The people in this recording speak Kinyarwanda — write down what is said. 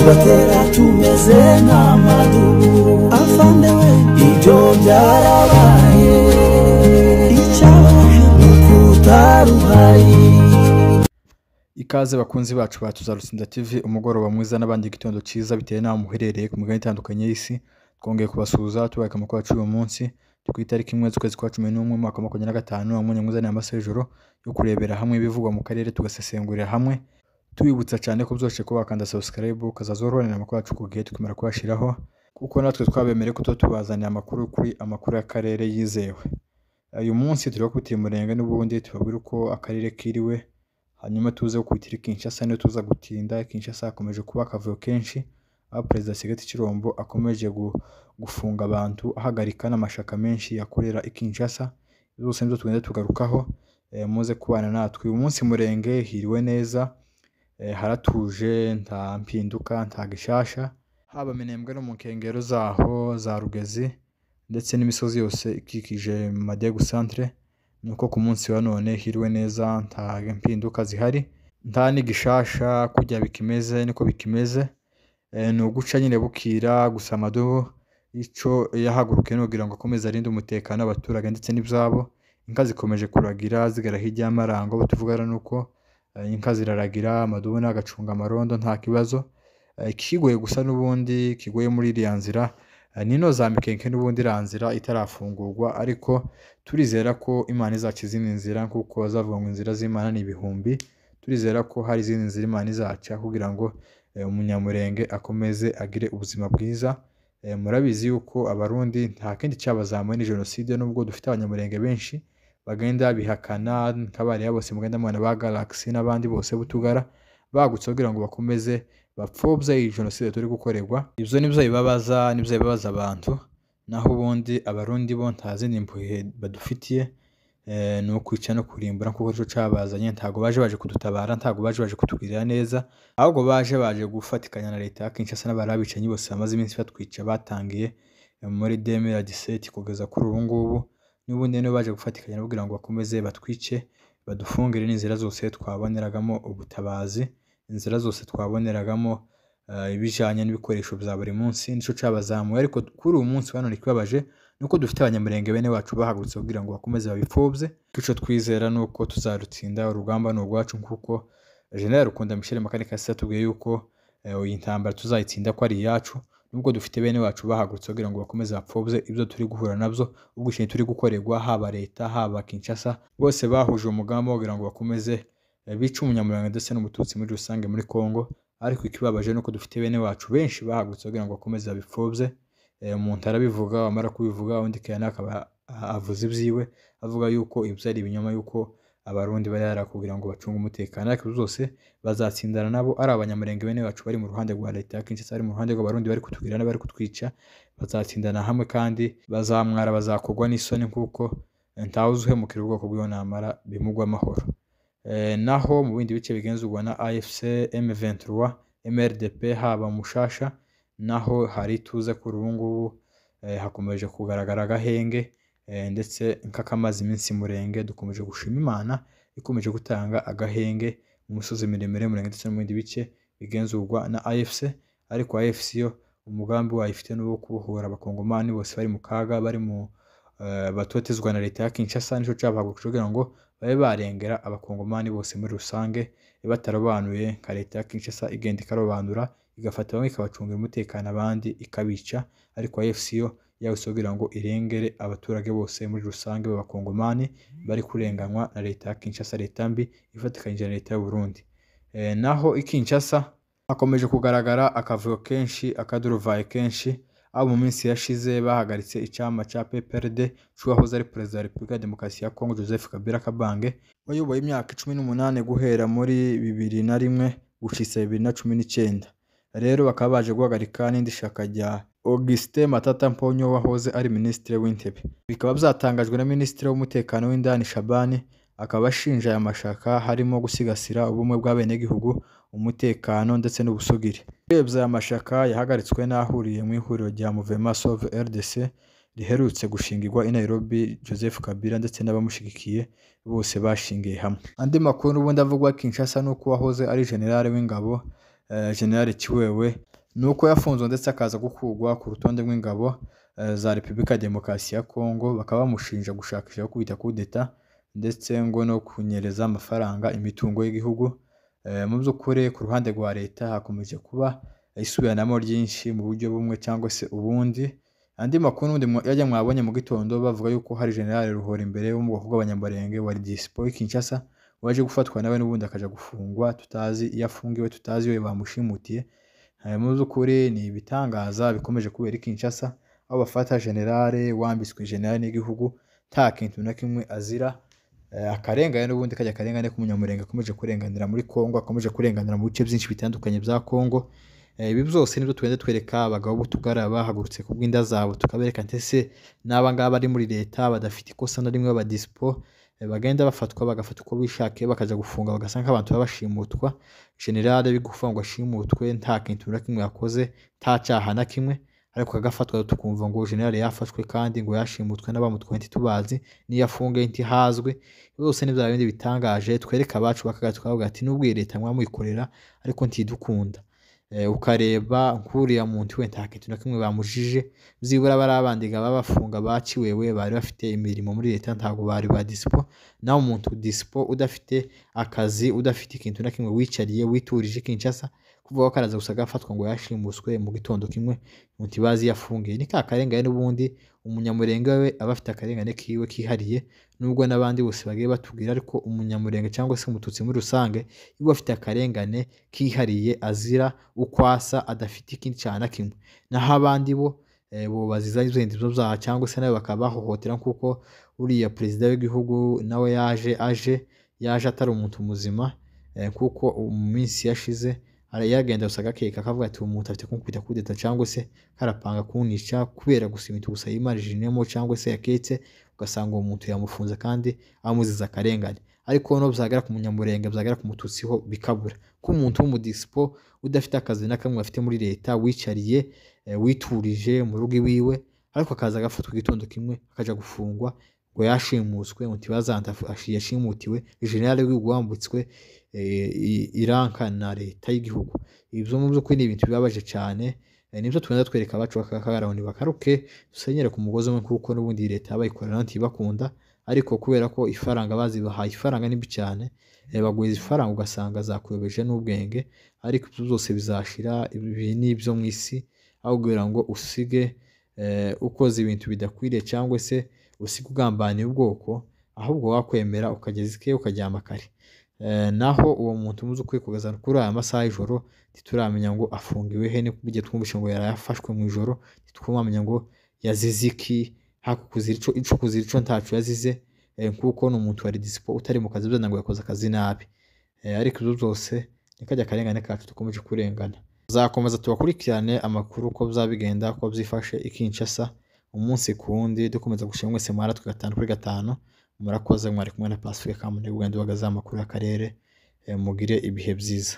tugatera tumeze nk'amadubu afande we ibyo byarabaye icyabaje n'ukutaruhaye. Ikaze bakunzi bacu ba Tuzarutsinda TV, umugoroba mwiza n'abandi igitondo cyiza bitewe n'aho muherereye ku migabane itandukanye y'isi. Twongeye kubasuhuza tubaye amakuru yacu uyu munsi ku itariki 1 z'ukwezi kwa 11 umwaka wa 2025. Umwanya mwiza n'amasaha y'ijoro yo kurebera hamwe ibivugwa mu karere tugasesengurira hamwe, tubibutsa cyane ko byose ko wakanda subscribe ukazazororana amakuru yacu ku gihe tukimara kubashiraho, kuko natwe twabemereye ko tubazanira amakuru kuri amakuru y'akarere yizewe. Uyu munsi turi ku Murenge n'ubundi tubabwira uko akarere kiriwe, hanyuma tuze gukubitira Kinshasa niyo tuza gutinda. Kinshasa akomeje kuba akavuyo kenshi, aho Perezida Segeti Chirombo akomeje gufunga abantu, ahagarika n'amashaka menshi yakorera Kinshasa. Byose nibyo tugenda tugarukaho, muze kubana natwe. Uyu munsi Murenge hiriwe neza, haratuje, nta mpinduka, nta gishasha, haba Minembwe no mu nkengero zaho za Rugezi ndetse n'imisozi yose ikikije Madegu Centre. Nuko ku munsi wa none hiriwe neza, nta mpinduka zihari, nta n'igishasha, kujya bikimeze niko bikimeze. Ni uguca nyine bukira gusa. Amadubu ico yahaguruke nugira ngo akomeze arinde umutekano w'abaturage ndetse n'ibyabo. Inka zikomeje kuragira zigara hirya y'amarango, tuvugana nuko inka ziraragira, Amadubu n'agacunga amarondo nta kibazo. Ikigoye gusa n'ubundi kigoye muri iriya nzira nino za Mikenke n'ubundi iranzira itarafungurwa, ariko turizera ko Imana izaca izindi nzira, kuko bazavuga ngo inzira z'Imana ni ibihumbi. Turizera ko hari izindi nzira Imana izaca kugira ngo umunyamurenge akomeze agire ubuzima bwiza. Murabizi yuko abarundi nta kindi cyabazamuye ni jenoside, nubwo dufite abanyamurenge benshi bagenda bihakana, nk'abariya bose mugenda mwana ba Galaxy n'abandi bose butugara bagutse kugira ngo bakomeze bapfobya iyi jenoside turi gukorerwa. Ibyo nibyo bibabaza abantu, naho ubundi abarundi bo nta zindi mpuhwe badufitiye, ni ukwica no kurimbura kuko cyo cabazanye. Ntago baje kudutabara, ntago baje kutugirira neza, ahubwo baje gufatikanya na leta ya Kinshasa n'abarabicanyi bose bamaze iminsi batwica, batangiye muri 2017 kugeza kuri ubu ngubu. N'ubundi nibo baje gufatikanya kugira ngo bakomeze batwice, badufungire n'inzira zose twaboneragamo ubutabazi, inzira zose twaboneragamo ibijanye n'ibikoresho bya buri munsi. Nico cabazamuye, ariko kuri uyu munsi hano nikibabaje nuko dufite abanyamurenge bene wacu bahagurutse kugira ngo bakomeze babipfobye. Ico twizera nuko tuzarutsinda, urugamba ni urwacu, kuko General Rukunda Michel Makanika yatubwiye yuko iyi ntambara tuzayitsinda ko ari iyacu, nubwo dufite bene wacu bahagurutse kugira ngo bakomeze bapfobye ibyo turi guhura nabyo, ubwishingi turi gukorerwa, haba leta haba Kinshasa, bose bahuje umugambi kugira ngo bakomeze bica umunyamurenge ndetse n'umututsi muri rusange muri Kongo. Ariko ikibabaje nuko dufite bene wacu benshi bahagurutse kugira ngo bakomeze babipfobye. Umuntu arabivuga, amara kubivuga undi kandi akaba avuze ibyiwe, avuga yuko ibyo ari ibinyoma, yuko abarundi bayara kugira ngo bacunge umutekano. Ariko byose bazatsindana nabo, ari abanyamurenge bene wacu bari mu ruhande rwa leta ya Kinshasa, ari mu ruhande rw'abarundi bari kutugirana, bari kutwica, bazatsindana hamwe kandi bazamwara, bazakogwa n'isoni, kuko ntawe uzuhemukira ubwoko bw'iyo ntambara bimugwa amahoro. Naho mu bindi bice bigenzurwa na AFC, M23, MRDP haba Mushasha, naho hari tuze kuri ubu ngubu hakomeje kugaragara agahenge, ndetse nk'akamazi iminsi Murenge dukomeje gushima Imana ikomeje gutanga agahenge mu musozi miremire Murenge ndetse no mu bindi bice bigenzurwa na AFC. Ariko AFC yo umugambi wayifite n'uwo kubohora abakongomani bose bari mu kaga, bari mu batotezwa na leta ya Kinshasa. Nico cabahagurukije kugira ngo babe barengera abakongomani bose muri rusange, batarabanuye nka leta ya Kinshasa igenda ikarobanura, igafata bamwe ikabacungira umutekano, abandi ikabica. Ariko AFC yo yawusogira ngo irengere abaturage bose muri rusange b'abakongomani bari kurenganywa na leta ya Kinshasa, leta mbi ifatikanyije na leta y'u Burundi. Naho Kinshasa hakomeje kugaragara akavuyo kenshi, akaduruvaye kenshi, abo mu minsi yashize bahagaritse icyama cya PPRD cy'uwahoze ari Perezida wa Repubulika ya Demokarasi ya Kongo Joseph Kabila Kabange, wayoboye imyaka 18 guhera muri 2001 gushitsa 2019. Rero bakaba baje guhagarika n'indi shaka rya Augustin Matata Mponyo wahoze ari Minisitiri w'Intebe. Bikaba byatangajwe na Minisitiri w'Umutekano w'Indani Shabani, akaba ashinja aya mashaka harimo gusigasira ubumwe bw'abenegihugu, umutekano ndetse n'ubusugire. Urebye aya mashaka yahagaritswe n'ahuriye mu ihuriro rya Mouvement Sauve RDC riherutse gushingirwa i Nairobi, Joseph Kabila ndetse n'abamushigikiye bose bashingiye hamwe. Andi makuru ubundi avugwa Kinshasa nuko wahoze ari general w'ingabo General Chiwewe nuko yafunzwe ndetse akaza gukurwa ku rutonde rw'ingabo za Repubulika ya Demokarasi ya Kongo, bakaba bamushinja gushakisha kubita kudeta ndetse ngo no kunyereza amafaranga imitungo y'igihugu. Mu by'ukuri ku ruhande rwa leta hakomeje kuba isubiranamo ryinshi mu buryo bumwe cyangwa se ubundi. Andi makuru yajya mwabonye mu gitondo bavuga yuko hari General Ruhorimbere wo mu bwoko bw'abanyamurenge wa Dispo Kinshasa waje gufatwa nawe n'ubundi akaja gufungwa, tutazi iyo afungiwe, tutazi iyo bamushimutiye. Mu by'ukuri ni ibitangaza bikomeje kubera i Kinshasa, aho bafata generale wambitswe generale n'igihugu nta kintu na kimwe azira. Akarengane n'ubundi kajya akarengane k'umunyamurenge akomeje kurenganira muri Kongo, akomeje kurenganira mu bice byinshi bitandukanye bya Kongo. Ibi byose nibyo tugenda twereka abagabo b'utugara bahagurutse ku bw'inda zabo, tukabereka ndetse n'aba ngaba bari muri leta badafite ikosa na rimwe b'abadisipo bagenda bafatwa bagafata uko bishakiye bakaja gufunga bagasa nk'abantu babashimutwa. Generale bigufa ngo ashimutwe nta kintu na kimwe yakoze, nta cyaha na kimwe, ariko agafatwa tukumva ngo generale yafashwe kandi ngo yashimutwe n'abamutwaye ntitubazi, niyo afunge ntihazwe. Byose ni bya bindi bitangaje twereka abacu bakaga tukavuga ati nubwo iyi leta mwamuyikorera ariko ntidukunda. Ukareba nk'uriya muntu we nta kintu na kimwe bamujije, byibura bari abandiga babafunga baciwewe bari bafite imirimo muri leta, ntabwo bari ba dispo. Naho umuntu dispo udafite akazi, udafite ikintu na kimwe, wicariye witurije Kinshasa, kuvuga ko karaza gusa gafatwa ngo yashimuswe mu gitondo kimwe mutibazi yafungiye. Ni ka karengane n'ubundi umunyamurenge we aba afite akarengane kiwe kihariye, nubwo n'abandi bose bagiye batubwira, ariko umunyamurenge cyangwa se umututsi muri rusange iwe afite akarengane kihariye azira uko asa, adafite ikindi cyaha na kimwe. Naho abandi bo baziza izindi byaha cyangwa se nawe bakaba bahohotera, kuko uriya perezida w'igihugu nawe yaje atari umuntu muzima, kuko mu minsi yashize yagenda gusa agakeka akavuga ati umuntu afite kumpita kudeta cyangwa se karapanga kunica kubera gusa ibintu gusa yimarijinemo cyangwa se yaketse, ugasanga uwo muntu yamufunze kandi amuziza akarengane. Ariko no byagera ku munyamurenge, byagera ku mututsi ho bikabura, ko umuntu w'umudisipo udafite akazi na kamwe afite muri leta, wicariye witurije mu rugo iwiwe, ariko akaza agafatwa igitondo kimwe akaja gufungwa ngo yashimuswe, mutibazanda yashimutiwe generale w'igihugu wambutswe iranka na leta y'igihugu. Ibyo mu by'ukuri ni ibintu bibabaje cyane, nibyo tugenda twereka abacu bakagaraboni bakaruke dusenyere ku mugozi umwe, kuko n'ubundi leta bayikorera ntibakunda, ariko kubera ko ifaranga bazibahaye, ifaranga ni mbi cyane, baguha ifaranga ugasanga zakuyobeje n'ubwenge, ariko ibyo byose bizashira. Ibi ni ibyo mu isi, aho kugira ngo usige ukoze ibintu bidakwiriye cyangwa se usige ugambaniye ubwoko, ahubwo wakwemera ukageza ike ukaryama kare. Naho uwo muntu muzi ukwiye kugeza kuri aya masaha y'ijoro ntituramenya ngo afungiwe he, nibyo twumvishe ngo yarayafashwe mu ijoro, ntitwamenya ngo yazize iki, hakukuzira ico ntacu yazize, kuko ni umuntu wari dispo utari mu kazi byo ngo yakoze akazi nabi. Ariko ibyo byose nikajya akarengane kacu dukomeje kurengana. Zakomeza tubakurikirane amakuru uko bizabigenda, uko byifashe i Kinshasa umunsi ku wundi, dukomeza gushimira mwese mwaratwe 5 kuri 5. Murakoze, mwari kumwe na Pacifique Kamunegu ugenda ubagaza amakuru y'akarere. Mugire ibihe byiza.